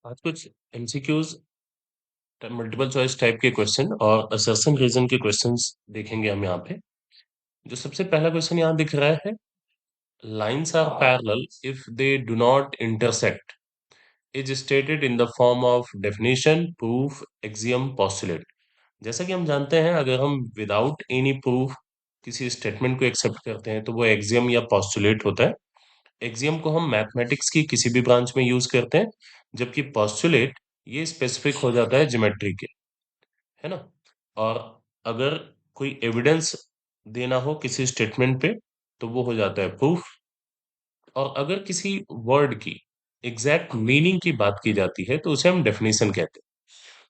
आज कुछ MCQs multiple choice type के क्वेश्चन और असर्शन रीजन के क्वेश्चंस देखेंगे हम यहाँ पे। जो सबसे पहला क्वेश्चन यहाँ दिख रहा है, lines are parallel if they do not intersect is stated in the form of definition, proof, axiom, postulate. जैसा कि हम जानते हैं, अगर हम विदाउट एनी प्रूफ किसी स्टेटमेंट को एक्सेप्ट करते हैं तो वो एक्सियम या पोस्टुलेट होता है। एक्सियम को हम मैथमेटिक्स की किसी भी ब्रांच में यूज करते हैं, जबकि पोस्टुलेट ये स्पेसिफिक हो जाता है ज्योमेट्री के, है ना। और अगर कोई एविडेंस देना हो किसी स्टेटमेंट पे तो वो हो जाता है प्रूफ। और अगर किसी वर्ड की एग्जैक्ट मीनिंग की बात की जाती है तो उसे हम डेफिनेशन कहते हैं।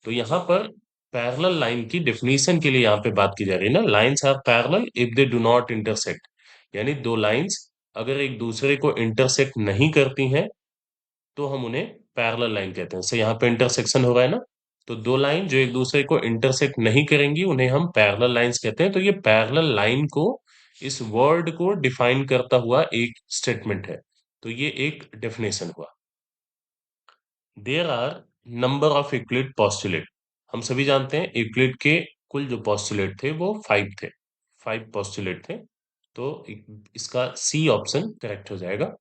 तो यहाँ पर पैरेलल लाइन की डेफिनेशन के लिए यहाँ पे बात की जा रही है ना, lines are parallel if they do not intersect. यानी दो लाइंस अगर एक दूसरे को इंटरसेक्ट नहीं करती हैं तो हम उन्हें पैरेलल लाइन कहते हैं। जैसे यहाँ पे इंटरसेक्शन हो रहा है ना, तो दो लाइन जो एक दूसरे को इंटरसेक्ट नहीं करेंगी उन्हें हम पैरेलल लाइंस कहते हैं। तो ये पैरेलल लाइन को, इस वर्ड को डिफाइन करता हुआ एक स्टेटमेंट है। तो ये एक डेफिनेशन हुआ। There are number of Euclid postulate. हम सभी जानते हैं यूक्लिड के कुल जो पोस्टुलेट थे वो 5 थे, 5 पोस्टुलेट थे। तो इसका सी ऑप्शन करेक्ट हो जाएगा।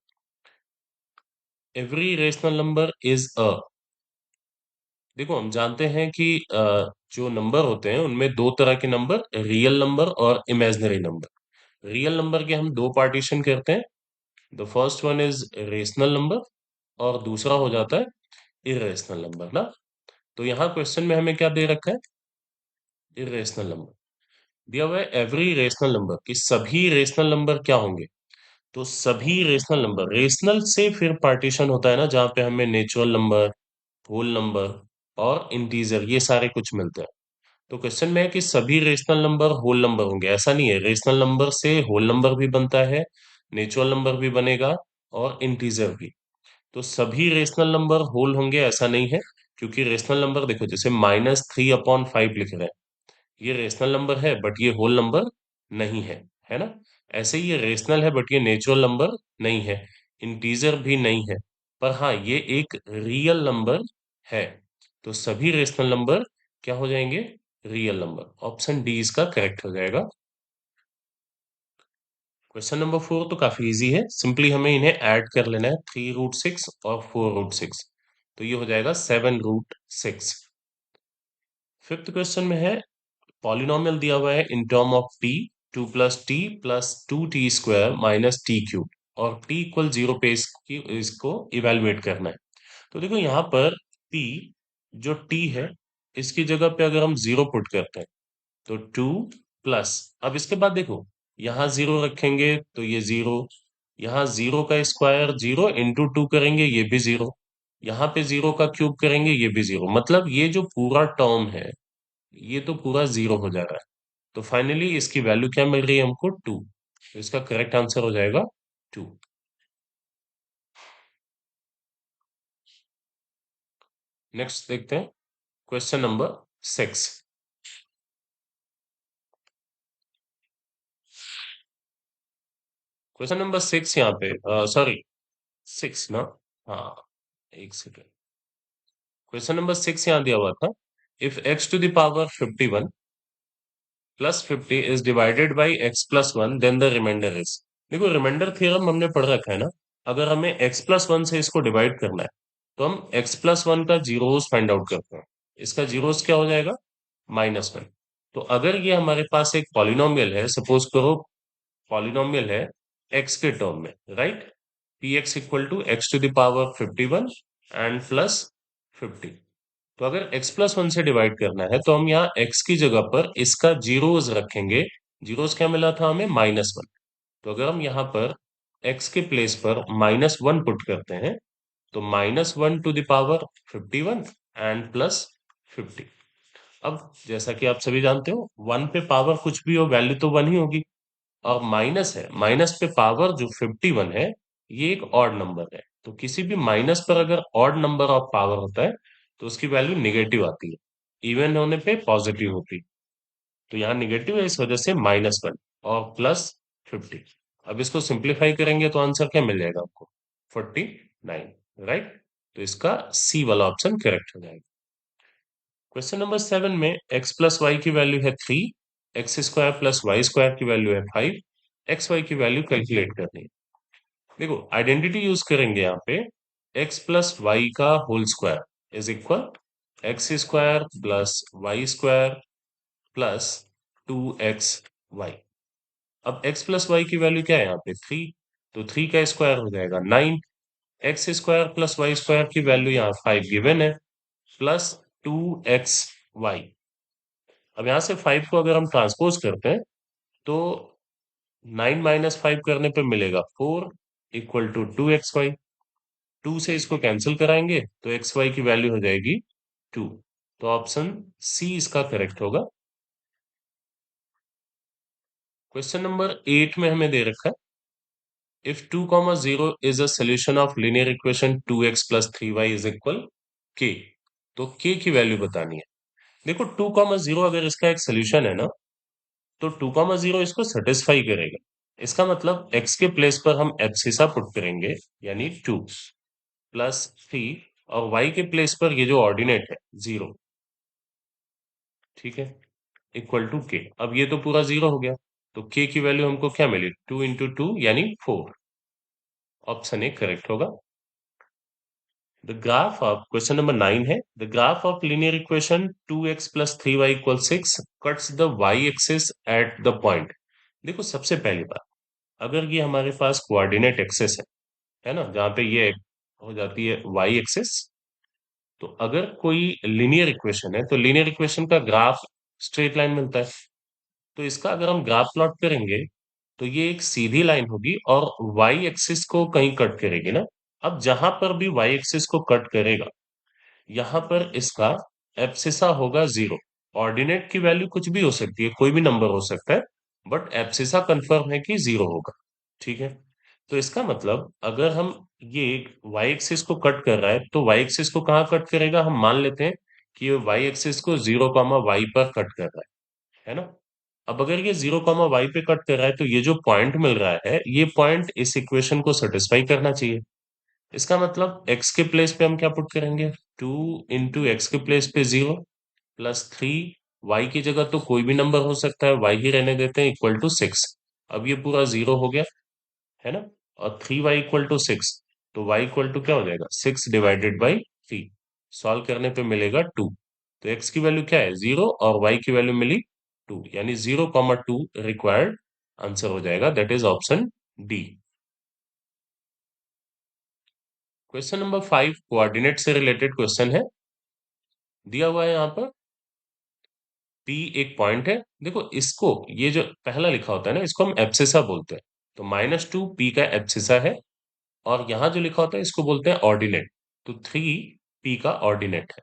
Every rational number is a. देखो हम जानते हैं कि जो नंबर होते हैं उनमें दो तरह के नंबर, रियल नंबर और इमेजिनरी नंबर। रियल नंबर के हम दो पार्टीशन करते हैं। The first one is rational number और दूसरा हो जाता है इरेशनल नंबर ना। तो यहाँ क्वेश्चन में हमें क्या दे रखा है, इरेशनल नंबर दिया हुआ है। एवरी रेशनल नंबर कि सभी रेशनल नंबर क्या होंगे, तो सभी रेशनल नंबर, रेशनल से फिर पार्टीशन होता है ना, जहाँ पे हमें नेचुरल नंबर, होल नंबर और इंटीजर ये सारे कुछ मिलते हैं। तो क्वेश्चन में है कि सभी रेशनल नंबर होल नंबर होंगे, ऐसा नहीं है। रेशनल नंबर से होल नंबर भी बनता है, नेचुरल नंबर भी बनेगा और इंटीजर भी। तो सभी रेशनल नंबर होल होंगे ऐसा नहीं है, क्योंकि रेशनल नंबर देखो, जैसे -3/5 लिख रहे हैं, ये रेशनल नंबर है बट ये होल नंबर नहीं है ना। ऐसे ही ये रेशनल है बट ये नेचुरल नंबर नहीं है, इंटीजर भी नहीं है, पर हाँ ये एक रियल नंबर है। तो सभी रेशनल नंबर क्या हो जाएंगे, रियल नंबर। ऑप्शन डी इसका करेक्ट हो जाएगा। क्वेश्चन नंबर 4 तो काफी इजी है, सिंपली हमें इन्हें ऐड कर लेना है, 3√6 और 4√6। तो ये हो जाएगा 7√6। फिफ्थ क्वेश्चन में है, पॉलिनोमियल दिया हुआ है in term of T, 2 + t + 2t² -t³ और t इक्वल 0 पे इसको इवेलुएट करना है। तो देखो यहाँ पर p जो t है, इसकी जगह पे अगर हम 0 पुट करते हैं तो 2 प्लस, अब इसके बाद देखो यहाँ 0 रखेंगे तो ये 0, यहाँ 0 का स्क्वायर 0 इंटू 2 करेंगे ये भी 0, यहाँ पे 0 का क्यूब करेंगे ये भी 0, मतलब ये जो पूरा टर्म है ये तो पूरा 0 हो जा रहा है। तो फाइनली इसकी वैल्यू क्या मिल रही है हमको, 2। तो इसका करेक्ट आंसर हो जाएगा 2। नेक्स्ट देखते हैं क्वेश्चन नंबर 6। क्वेश्चन नंबर 6 यहाँ पे, सॉरी 6 ना, हाँ एक सेकेंड। क्वेश्चन नंबर 6 यहाँ दिया हुआ था, if x⁻51 + 50 is divided by x+1 then the remainder is. देखो रिमाइंडर थ्योरम हमने पढ़ रखा है ना, अगर हमें x+1 से इसको डिवाइड करना है तो हम x+1 का जीरोस फाइंड आउट करते हैं। इसका जीरोस क्या हो जाएगा, -1। तो अगर ये हमारे पास एक पॉलिनोमियल है, सपोज करो पॉलिनोमियल है x के टर्म में, right, px equal to x⁻51 and plus 50। तो अगर x+1 से डिवाइड करना है तो हम यहाँ x की जगह पर इसका जीरोस रखेंगे। जीरोस क्या मिला था हमें, -1। तो अगर हम यहाँ पर x के प्लेस पर -1 पुट करते हैं तो -1⁻51 एंड प्लस 50। अब जैसा कि आप सभी जानते हो, 1 पे पावर कुछ भी हो वैल्यू तो 1 ही होगी, और माइनस है, माइनस पे पावर जो 51 है ये एक ऑड नंबर है। तो किसी भी माइनस पर अगर ऑड नंबर ऑफ पावर होता है तो उसकी वैल्यू निगेटिव आती है, इवन होने पे पॉजिटिव होती है। तो यहाँ निगेटिव है, इस वजह से -1 और प्लस 50। अब इसको सिंप्लीफाई करेंगे तो आंसर क्या मिल जाएगा आपको, 49, राइट। तो इसका सी वाला ऑप्शन करेक्ट हो जाएगा। क्वेश्चन नंबर 7 में x प्लस वाई की वैल्यू है 3, X square plus Y square की वैल्यू है 5, एक्स वाई की वैल्यू कैलकुलेट करनी है। देखो आइडेंटिटी यूज करेंगे यहाँ पे, x प्लस वाई का whole square is equal X square plus Y square plus 2xy। अब x प्लस वाई की वैल्यू क्या है यहाँ पे 3, तो 3 का स्क्वायर हो जाएगा 9, X square plus Y square की वैल्यू यहाँ 5 गिवन है, प्लस 2xy। अब यहाँ से 5 को अगर हम ट्रांसपोज करते हैं तो 9 - 5 करने पे मिलेगा 4 इक्वल टू 2xy। 2 से इसको कैंसिल कराएंगे तो xy की वैल्यू हो जाएगी 2। तो ऑप्शन सी इसका करेक्ट होगा। क्वेश्चन नंबर 8 में हमें दे रखा है, if 2, 0 is a solution of linear equation 2x plus 3y is equal k, तो k की वैल्यू बतानी है। देखो 2, 0 अगर इसका एक सोल्यूशन है ना, तो 2, 0 इसको सेटिस्फाई करेगा। इसका मतलब x के प्लेस पर हम एब्सिसा पुट करेंगे, यानी 2 प्लस 3, और y के प्लेस पर ये जो ऑर्डिनेट है 0, ठीक है, इक्वल टू के। अब ये तो पूरा 0 हो गया, तो के की वैल्यू हमको क्या मिली 2 × 2 यानी 4। ऑप्शन ए करेक्ट होगा। The graph of question number 9 है, the graph of linear equation 2x plus 3y equal 6 cuts the y axis at the point. देखो सबसे पहली बात, अगर ये हमारे पास कोऑर्डिनेट एक्सिस है ना, जहाँ पे ये हो जाती है y एक्सिस, तो अगर कोई लीनियर इक्वेशन है तो लीनियर इक्वेशन का ग्राफ स्ट्रेट लाइन मिलता है। तो इसका अगर हम ग्राफ प्लॉट करेंगे तो ये एक सीधी लाइन होगी और वाई एक्सिस को कहीं कट करेगी ना। अब जहां पर भी वाई एक्सिस को कट करेगा, यहां पर इसका एब्सिसा होगा 0। ऑर्डिनेट की वैल्यू कुछ भी हो सकती है, कोई भी नंबर हो सकता है, बट एब्सिसा कंफर्म है कि 0 होगा। ठीक है, तो इसका मतलब अगर हम ये वाई एक्सिस को कट कर रहा है तो वाई एक्सिस को कहाँ कट करेगा, हम मान लेते हैं कि ये वाई एक्सिस को 0, y पर कट कर रहा है ना। अब अगर ये 0, y पे कट कर रहा है तो ये जो पॉइंट मिल रहा है, ये पॉइंट इस इक्वेशन को सेटिस्फाई करना चाहिए। इसका मतलब x के प्लेस पे हम क्या पुट करेंगे, 2 × x के प्लेस पे 0 प्लस 3, y की जगह तो कोई भी नंबर हो सकता है, y ही रहने देते हैं, इक्वल टू 6। अब ये पूरा 0 हो गया है ना, और 3y इक्वल टू 6, तो y इक्वल टू क्या हो जाएगा 6/3। सॉल्व करने पे मिलेगा 2। तो x की वैल्यू क्या है 0 और y की वैल्यू मिली 2, यानी 0, 2 रिक्वायर्ड आंसर हो जाएगा, that is option D. Question number 5 coordinate से रिलेटेड क्वेश्चन है, दिया हुआ है यहाँ पर P एक पॉइंट है। देखो इसको, ये जो पहला लिखा होता है ना, इसको हम एब्सिसा बोलते हैं। तो -2 P का एब्सिसा है, और यहाँ जो लिखा होता है इसको बोलते हैं ऑर्डिनेट। तो 3 P का ऑर्डिनेट है।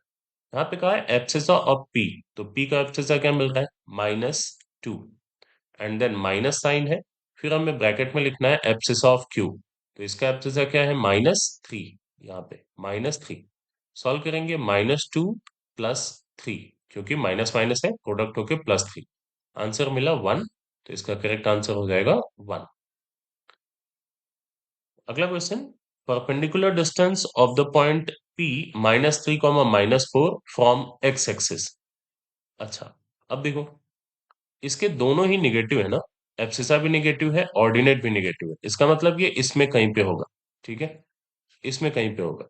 यहाँ पे कहा है एब्सिसा ऑफ P, तो P का एब्सिसा क्या मिल रहा है -2, एंड देन माइनस साइन है, फिर हमें ब्रैकेट में लिखना है एब्सिसा ऑफ क्यू। तो इसका एब्सिसा क्या है -3, यहाँ पे -3। सॉल्व करेंगे -2 प्लस 3, क्योंकि माइनस माइनस है, प्रोडक्ट होके +3। आंसर मिला 1, तो इसका करेक्ट आंसर हो जाएगा 1। अगला question, perpendicular distance of the point P -3, -4 from x axis. अच्छा, अब देखो इसके दोनों ही निगेटिव है ना, एब्सिसा भी निगेटिव है, ऑर्डिनेट भी निगेटिव है। इसका मतलब ये इसमें कहीं पे होगा, ठीक है, इसमें कहीं पे होगा।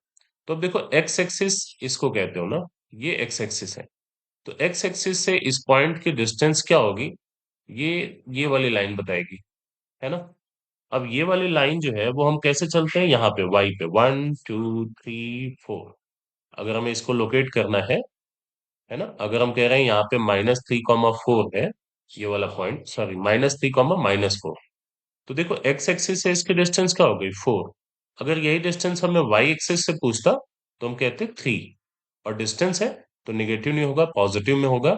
तो अब देखो एक्स एक्सिस इसको कहते हो ना, ये एक्स एक्सिस है, तो एक्स एक्सिस से इस पॉइंट की डिस्टेंस क्या होगी, ये ये वाली लाइन बताएगी, है ना। अब ये वाली लाइन जो है वो हम कैसे चलते हैं, यहाँ पे वाई पे 1 2 3 4। अगर हमें इसको लोकेट करना है ना, अगर हम कह रहे हैं यहाँ पे -3, 4 है, ये वाला पॉइंट, सॉरी -3, -4, तो देखो एक्स एक्सिस से इसकी डिस्टेंस क्या हो गई 4। अगर यही डिस्टेंस हमें वाई एक्सिस से पूछता तो हम कहते 3, और डिस्टेंस है तो निगेटिव नहीं होगा, पॉजिटिव में होगा।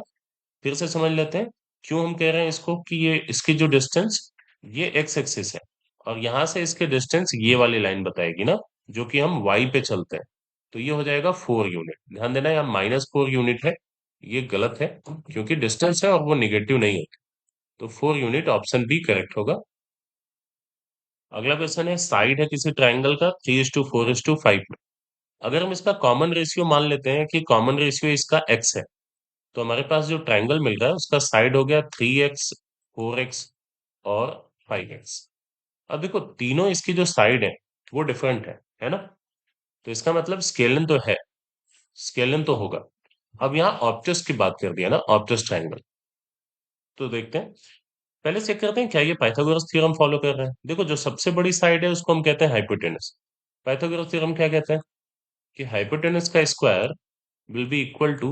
फिर से समझ लेते हैं क्यों हम कह रहे हैं इसको, कि ये इसकी जो डिस्टेंस, ये एक्स एक्सिस है, और यहाँ से इसके डिस्टेंस ये वाली लाइन बताएगी ना, जो कि हम वाई पे चलते हैं। तो ये हो जाएगा 4 यूनिट। ध्यान देना यहाँ -4 यूनिट है, ये गलत है, क्योंकि डिस्टेंस है और वो निगेटिव नहीं है। तो 4 यूनिट, ऑप्शन बी करेक्ट होगा। अगला क्वेश्चन है, साइड है किसी ट्राइंगल का 3:4:5 में, अगर हम इसका कॉमन रेशियो मान लेते हैं कि कॉमन रेशियो इसका x है, तो हमारे पास जो ट्रायंगल मिल रहा है उसका साइड हो गया 3x, 4x और 5x। अब देखो तीनों इसकी जो साइड है वो डिफरेंट है ना? तो इसका मतलब स्केलन तो है, स्केलन तो होगा। अब यहाँ ऑब्टस की बात कर दिया ना, ऑब्टस ट्रायंगल, तो देखते हैं, पहले चेक करते हैं क्या ये पाइथागोरस थ्योरम फॉलो कर रहा है। देखो जो सबसे बड़ी साइड है उसको हम कहते हैं हाइपोटेनस। पाइथागोरस थ्योरम क्या कहता है कि हाइपोटेनस का square will be equal to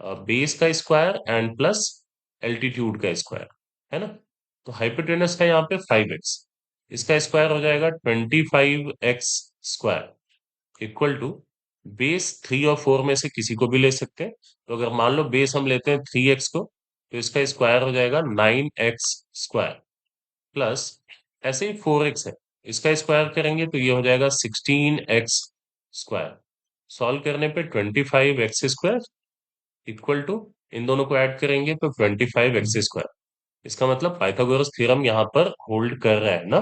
base का स्क्वायर एंड प्लस एल्टीट्यूड का स्क्वायर, है ना? तो हाइपोटेनस है यहाँ पे 5x, इसका स्क्वायर हो जाएगा 25x square equal to base 3 और 4 में से किसी को भी ले सकते हैं। तो अगर मान लो बेस हम लेते हैं 3x को, तो इसका स्क्वायर हो जाएगा 9x स्क्वायर प्लस, ऐसे ही 4x है, इसका स्क्वायर करेंगे तो ये हो जाएगा 16x स्क्वायर। सॉल्व करने पे 25x स्क्वायर इक्वल टू, इन दोनों को ऐड करेंगे तो 25x स्क्वायर। इसका मतलब पाइथागोरस थ्योरम यहाँ पर होल्ड कर रहा है ना?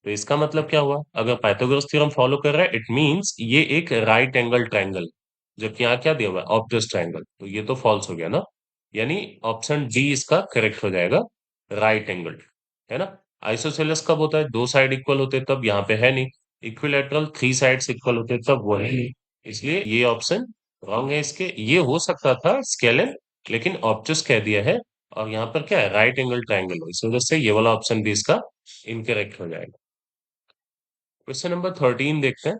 तो इसका मतलब क्या हुआ, अगर पाइथागोरस थ्योरम फॉलो कर रहा है इट मींस ये एक राइट एंगल ट्रायंगल, जबकि यहाँ क्या दिया हुआ है, ऑब्टस ट्रायंगल, तो ये तो फॉल्स हो गया ना। यानी ऑप्शन डी इसका करेक्ट हो जाएगा, राइट एंगल, है ना? आइसोसेलेस कब होता है, दो साइड इक्वल होते हैं तब, यहाँ पे है नहीं। इक्विलैटरल थ्री साइड्स इक्वल होते हैं तब, वो है नहीं। इसलिए ये ऑप्शन रॉन्ग है इसके। ये हो सकता था स्केलन, लेकिन ऑब्टस कह दिया है, और यहाँ पर क्या है, राइट एंगल ट्रायंगल है, इस वजह से ये वाला ऑप्शन भी इसका इनकरेक्ट हो जाएगा। क्वेश्चन नंबर 13 देखते हैं।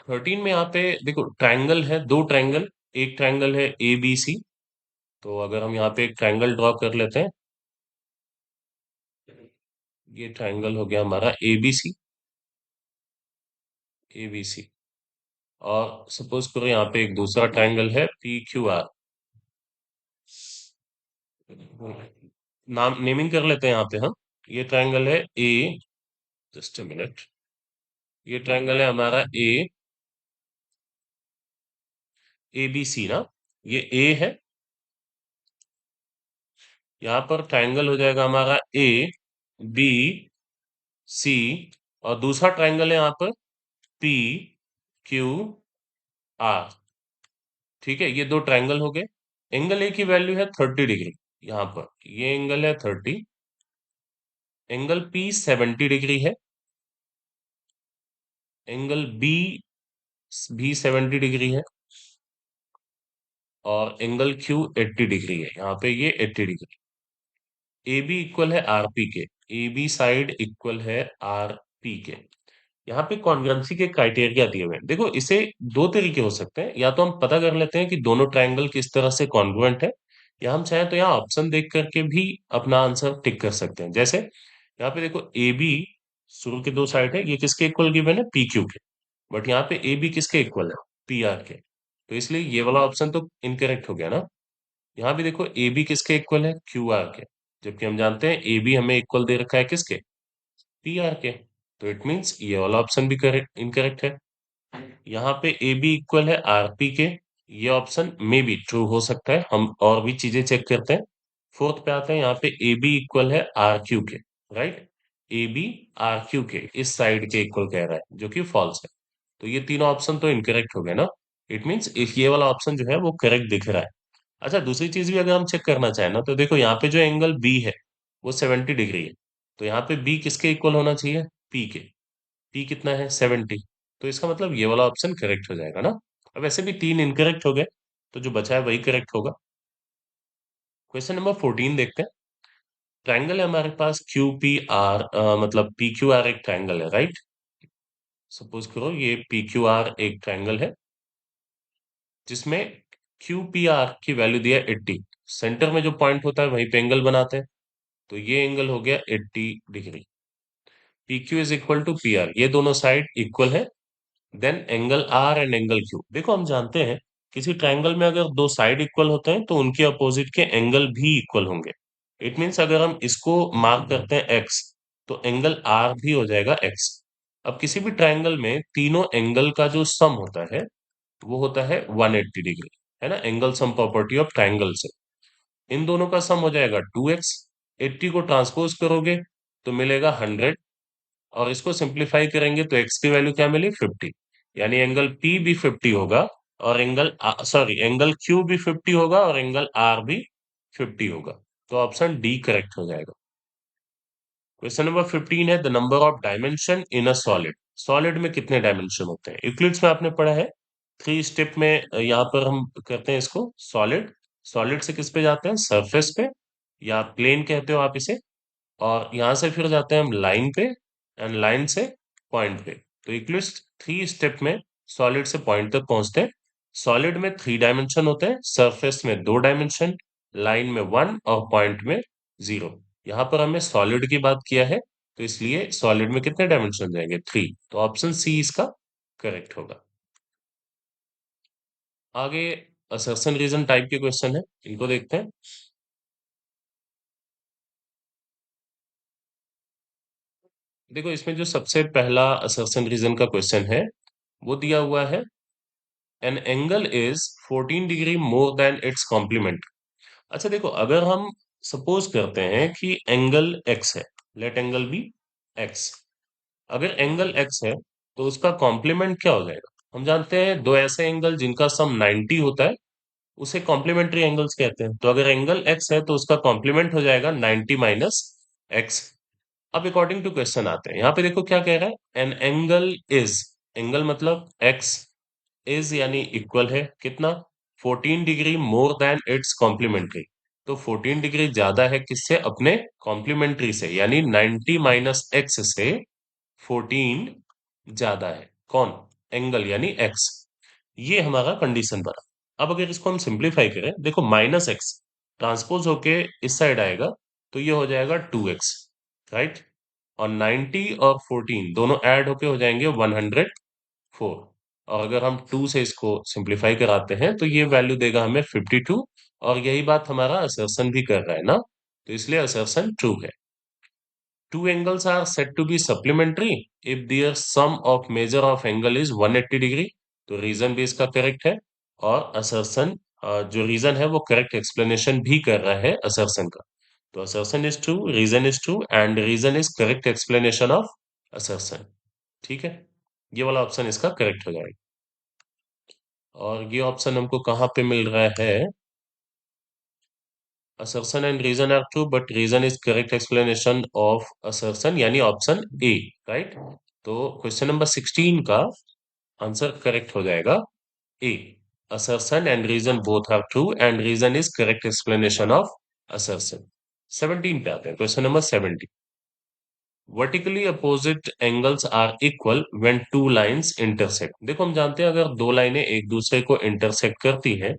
13 में यहाँ पे देखो ट्रायंगल है, दो ट्रायंगल, एक ट्रायंगल है ए बी सी। तो अगर हम यहाँ पे एक ट्रायंगल ड्रॉ कर लेते हैं, ये ट्रायंगल हो गया हमारा A B C, A B C. और सपोज करो यहाँ पे एक दूसरा ट्रायंगल है पी क्यू आर। नाम नेमिंग कर लेते हैं यहाँ पे हम। ये ट्रायंगल है ए, जस्ट अ मिनट, ये ट्रायंगल है हमारा ए बी सी ना, ये ए है। यहाँ पर ट्रायंगल हो जाएगा हमारा ए बी सी, और दूसरा ट्रायंगल है यहाँ पर पी क्यू आर। ठीक है, ये दो ट्रायंगल हो गए। एंगल ए की वैल्यू है 30 डिग्री, यहाँ पर ये एंगल है 30, एंगल पी 70 डिग्री है, एंगल बी भी 70 डिग्री है, और एंगल क्यू 80 डिग्री है, यहाँ पे ये 80 डिग्री। ए बी इक्वल है आर पी के, ए बी साइड इक्वल है आर पी के। यहाँ पे कॉन्ग्रुएंसी के क्राइटेरिया दिए हुए हैं। देखो इसे दो तरीके हो सकते हैं, या तो हम पता कर लेते हैं कि दोनों ट्रायंगल किस तरह से कॉन्ग्रुएंट है, या हम चाहें तो यहाँ ऑप्शन देख करके भी अपना आंसर टिक कर सकते हैं। जैसे यहाँ पे देखो ए बी शुरू के दो साइड है, ये किसके इक्वल गिवन है, पी क्यू के, बट यहाँ पे ए बी किसके इक्वल है, पी आर के, तो इसलिए ये वाला ऑप्शन तो इनकरेक्ट हो गया ना। यहाँ भी देखो ए बी किसके इक्वल है, क्यू आर के, जबकि हम जानते हैं ए बी हमें इक्वल दे रखा है किसके, पी आर के, तो इट मीन्स ये वाला ऑप्शन भी करेक्ट इनकरेक्ट है। यहाँ पे ए बी इक्वल है आर पी के, ये ऑप्शन मे बी ट्रू हो सकता है, हम और भी चीजें चेक करते हैं। फोर्थ पे आते हैं, यहाँ पे ए बी इक्वल है आर क्यू के, right, A B R Q के इस साइड के इक्वल कह रहा है, जो कि फॉल्स है। तो ये तीनों ऑप्शन तो इनकरेक्ट हो गए ना। इट मीन्स इफ ये वाला ऑप्शन जो है वो करेक्ट दिख रहा है। अच्छा दूसरी चीज भी अगर हम चेक करना चाहें ना, तो देखो यहाँ पे जो एंगल बी है वो 70 डिग्री है, तो यहाँ पे बी किसके इक्वल होना चाहिए, पी के। पी कितना है, 70, तो इसका मतलब ये वाला ऑप्शन करेक्ट हो जाएगा ना। अब वैसे भी तीन इनकरेक्ट हो गए, तो जो बचा है वही करेक्ट होगा। क्वेश्चन नंबर 14 देखते हैं। ट्रायंगल है हमारे पास क्यू पी आर, मतलब पी क्यू आर एक ट्रायंगल है, राइट। सपोज करो ये पी क्यू आर एक ट्रायंगल है, जिसमें क्यू पी आर की वैल्यू दिया है 80। सेंटर में जो पॉइंट होता है वहीं पे एंगल बनाते हैं, तो ये एंगल हो गया 80 डिग्री। P Q is equal to P R, ये दोनों साइड इक्वल है। Then angle R and angle Q, देखो हम जानते हैं किसी ट्रायंगल में अगर दो साइड इक्वल होते हैं तो उनके अपोजिट के एंगल भी इक्वल होंगे। इट मीन्स अगर हम इसको मार्क करते हैं एक्स, तो एंगल आर भी हो जाएगा एक्स। अब किसी भी ट्रायंगल में तीनों एंगल का जो सम होता है वो होता है 180 डिग्री, है ना, angle sum property of triangle से। इन दोनों का सम हो जाएगा 2x, 80 को ट्रांसपोज करोगे तो मिलेगा 100, और इसको सिंप्लीफाई करेंगे तो x की वैल्यू क्या मिली, 50। यानी एंगल पी भी 50 होगा, और एंगल क्यू भी 50 होगा, और एंगल आर भी 50 होगा। तो ऑप्शन डी करेक्ट हो जाएगा। क्वेश्चन नंबर 15 है, the number of dimension in a solid. Solid में कितने डायमेंशन होते हैं? यूक्लिड्स में आपने पढ़ा है, थ्री स्टेप में यहाँ पर हम करते हैं इसको। सॉलिड, सॉलिड से किस पे जाते हैं? सरफेस पे, या प्लेन कहते हो आप इसे। और यहां से फिर जाते हैं हम लाइन पे, एंड लाइन से पॉइंट पे। तो इक्वलिस्ट थ्री स्टेप में सॉलिड से पॉइंट तक पहुंचते हैं। सॉलिड में थ्री डायमेंशन होते हैं, सरफेस में दो डायमेंशन, लाइन में वन, और पॉइंट में जीरो। यहाँ पर हमने सॉलिड की बात किया है, तो इसलिए सॉलिड में कितने डायमेंशन जाएंगे? थ्री। तो ऑप्शन सी इसका करेक्ट होगा। आगे असर्शन रीजन टाइप के क्वेश्चन है, इनको देखते हैं। देखो, इसमें जो सबसे पहला असर्शन रीजन का क्वेश्चन है, वो दिया हुआ है, an angle is 14 degree more than its complement. अच्छा देखो, अगर हम सपोज करते हैं कि एंगल एक्स है, लेट एंगल बी एक्स। अगर एंगल एक्स है, तो उसका कॉम्प्लीमेंट क्या हो जाएगा? हम जानते हैं दो ऐसे एंगल जिनका सम 90 होता है, उसे कॉम्प्लीमेंट्री एंगल्स कहते हैं। तो अगर एंगल एक्स है, तो उसका कॉम्प्लीमेंट हो जाएगा 90 माइनस एक्स। अब अकॉर्डिंग टू क्वेश्चन आते हैं, यहाँ पे देखो क्या कह रहा है, एन एंगल इज, एंगल मतलब एक्स, इज यानी इक्वल है कितना? 14 degree more than its complementary. तो 14 डिग्री ज्यादा है किससे? अपने कॉम्प्लीमेंट्री से, यानी 90 माइनस एक्स से 14 ज्यादा है। कौन? एंगल यानी एक्स। ये हमारा कंडीशन बना। अब अगर इसको हम सिंप्लीफाई करें, देखो माइनस एक्स ट्रांसपोज होके इस साइड आएगा, तो ये हो जाएगा 2x, राइट। और 90 और 14 दोनों ऐड होके हो जाएंगे 104। और अगर हम 2 से इसको सिंप्लीफाई कराते हैं, तो ये वैल्यू देगा हमें 52। और यही बात हमारा असर्शन भी कर रहा है ना, तो इसलिए असर्शन ट्रू है। Two angles are said to be supplementary if their sum of measure of angle is 180 degree. तो रीजन भी इसका करेक्ट है, और असर्शन जो रीजन है वो करेक्ट एक्सप्लेनेशन भी कर रहा है असर्शन का। तो assertion is true, reason is true, and reason is correct explanation of assertion. ठीक है, ये वाला ऑप्शन इसका करेक्ट हो जाएगा। और ये ऑप्शन हमको कहाँ पे मिल रहा है? assertion and reason are true but reason is correct explanation of assertion, यानी ऑप्शन ए, राइट। तो क्वेश्चन नंबर 16 का आंसर करेक्ट हो जाएगा ए। assertion and reason both are true and reason is correct explanation of assertion। 17 पे आते हैं, question number 17। Vertically opposite angles are equal when two lines intersect. देखो, हम जानते हैं अगर दो लाइनें एक दूसरे को इंटरसेक्ट करती हैं,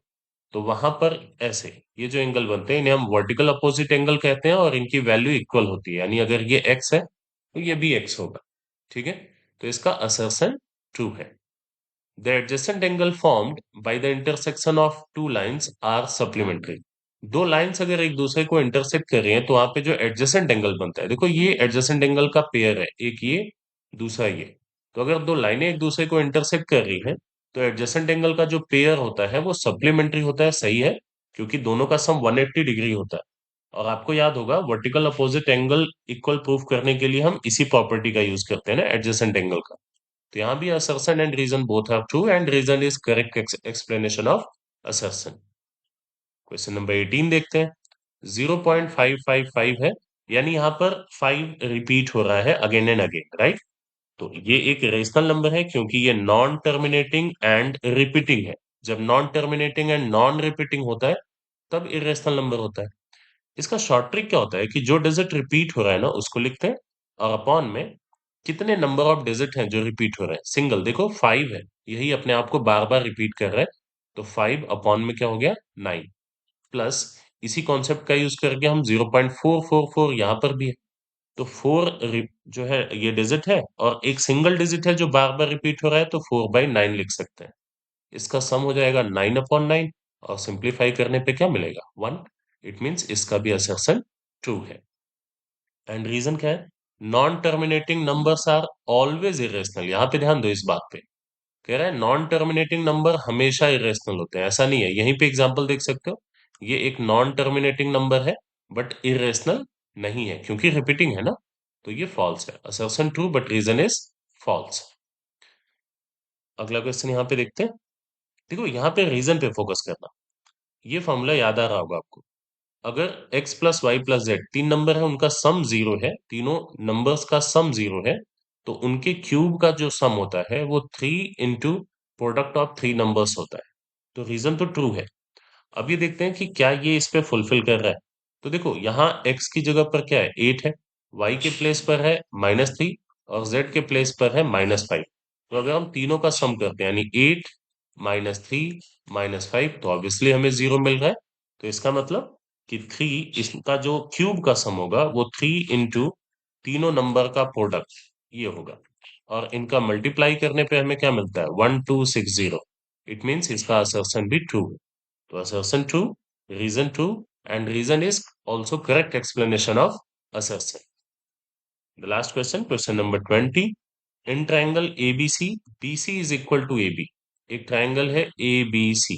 तो वहां पर ऐसे ये जो एंगल बनते हैं, इन्हें हम वर्टिकल अपोजिट एंगल कहते हैं, और इनकी वैल्यू इक्वल होती है। यानी अगर ये एक्स है, तो ये भी एक्स होगा। ठीक है, तो इसका असर्शन ट्रू है। The adjacent angle formed by the intersection of two lines are supplementary. दो लाइंस अगर एक दूसरे को इंटरसेक्ट कर रही हैं, तो वहां पे जो एडजेसेंट एंगल बनता है, देखो ये एडजेसेंट एंगल का पेयर है, एक ये, दूसरा ये। तो अगर दो लाइनें एक दूसरे को इंटरसेक्ट कर रही हैं, तो एडजेसेंट एंगल का जो पेयर होता है वो सप्लीमेंट्री होता है, सही है, क्योंकि दोनों का सम 180 डिग्री होता है। और आपको याद होगा, vertical opposite angle equal proof करने के लिए हम इसी प्रॉपर्टी का यूज करते हैं ना, एडजेसेंट एंगल का। तो यहाँ भी assertion and reason both are true and reason is correct explanation of assertion। Question number 18 देखते हैं। 0.555 है, यानी यहाँ पर 5 रिपीट हो रहा है अगेन एंड अगेन, राइट। तो ये एक रेशनल नंबर है, क्योंकि ये नॉन टर्मिनेटिंग एंड रिपीटिंग है। जब non terminating and non repeating होता है, तब इरेशनल नंबर होता है। इसका शॉर्ट ट्रिक क्या होता है कि जो डिजिट रिपीट हो रहा है ना, उसको लिखते हैं, और अपॉन में कितने नंबर ऑफ डिजिट हैं जो रिपीट हो रहे हैं। सिंगल देखो 5 है, यही अपने आप को बार बार रिपीट कर रहा है, तो 5 अपॉन में क्या हो गया? 9। प्लस इसी कॉन्सेप्ट का यूज करके हम 0.444 यहाँ पर भी है। तो जो है ये डिजिट है, और एक सिंगल डिजिट है जो बार बार रिपीट हो रहा है, तो 4/9 लिख सकते हैं। इसका सम हो जाएगा 9/9, और सिंप्लीफाई करने पे क्या मिलेगा? 1। इट मीन्स इसका भी असर्शन ट्रू है। एंड रीजन क्या है? Non terminating numbers are always irrational. यहाँ पे ध्यान दो इस बात पे, कह रहा है नॉन टर्मिनेटिंग नंबर हमेशा इरेशनल होते हैं, ऐसा नहीं है। यहीं पे एग्जांपल देख सकते हो, ये एक नॉन टर्मिनेटिंग नंबर है, बट इरेशनल नहीं है, क्योंकि रिपीटिंग है ना। तो ये फॉल्स है, assertion true but reason is false. अगला क्वेश्चन यहाँ पे देखते हैं। देखो यहाँ पे रीजन पे फोकस करना। ये फॉर्मूला याद आ रहा होगा आपको। अगर x plus y plus z तीन नंबर है, उनका सम जीरो है, तीनों नंबर्स का सम जीरो है, तो उनके क्यूब का जो सम होता है वो three into product of three numbers होता है। तो रीजन तो ट्रू है। अब ये देखते हैं कि क्या ये इस पे फुलफिल कर रहा है। तो देखो यहाँ x की जगह पर क्या है, 8 है, y के प्लेस पर है -3 और z के प्लेस पर है -5। तो अगर हम तीनों का सम करते हैं यानी 8 -3 -5, तो ऑब्वियसली हमें जीरो मिल रहा है। तो इसका मतलब कि थ्री, इसका जो क्यूब का सम होगा वो थ्री इंटू तीनों नंबर का प्रोडक्ट ये होगा। और इनका मल्टीप्लाई करने पे हमें क्या मिलता है, 1260। इट मीन्स इसका असर्शन भी ट्रू है। तो assertion true, reason true, and reason is also correct explanation of assertion. The last question, question number 20. In triangle ABC, BC is equal to AB. एक ट्रायंगल है ABC,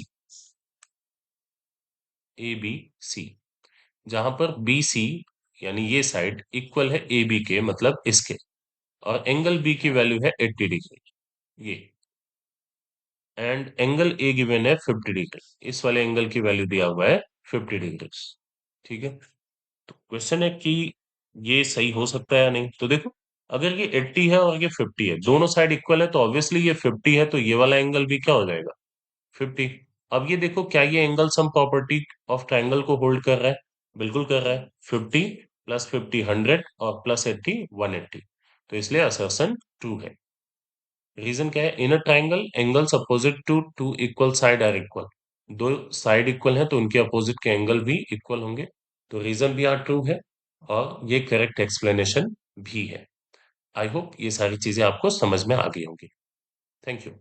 ABC, जहां पर BC यानी ये side equal है AB के, मतलब इसके, और एंगल B की वैल्यू है 80 डिग्री ये, एंड एंगल ए गिवन है 50 डिग्री। इस वाले एंगल की वैल्यू दिया हुआ है 50 डिग्री। ठीक है। तो क्वेश्चन है कि ये सही हो सकता है या नहीं। तो देखो, अगर ये 80 है और ये 50 है, दोनों साइड इक्वल है, तो ऑब्वियसली ये 50 है, तो ये वाला एंगल भी क्या हो जाएगा, 50। अब ये देखो, क्या ये angle sum property of triangle को होल्ड कर रहा है, बिल्कुल कर रहा है। 50 प्लस 50 100 और प्लस 80 180। तो इसलिए असर्शन ट्रू है। रीजन क्या है, in a triangle angles opposite to two equal side are equal. दो साइड इक्वल हैं तो उनके अपोजिट के एंगल भी इक्वल होंगे। तो रीजन भी आर ट्रू है और ये करेक्ट एक्सप्लेनेशन भी है। आई होप ये सारी चीजें आपको समझ में आ गई होंगी। Thank you.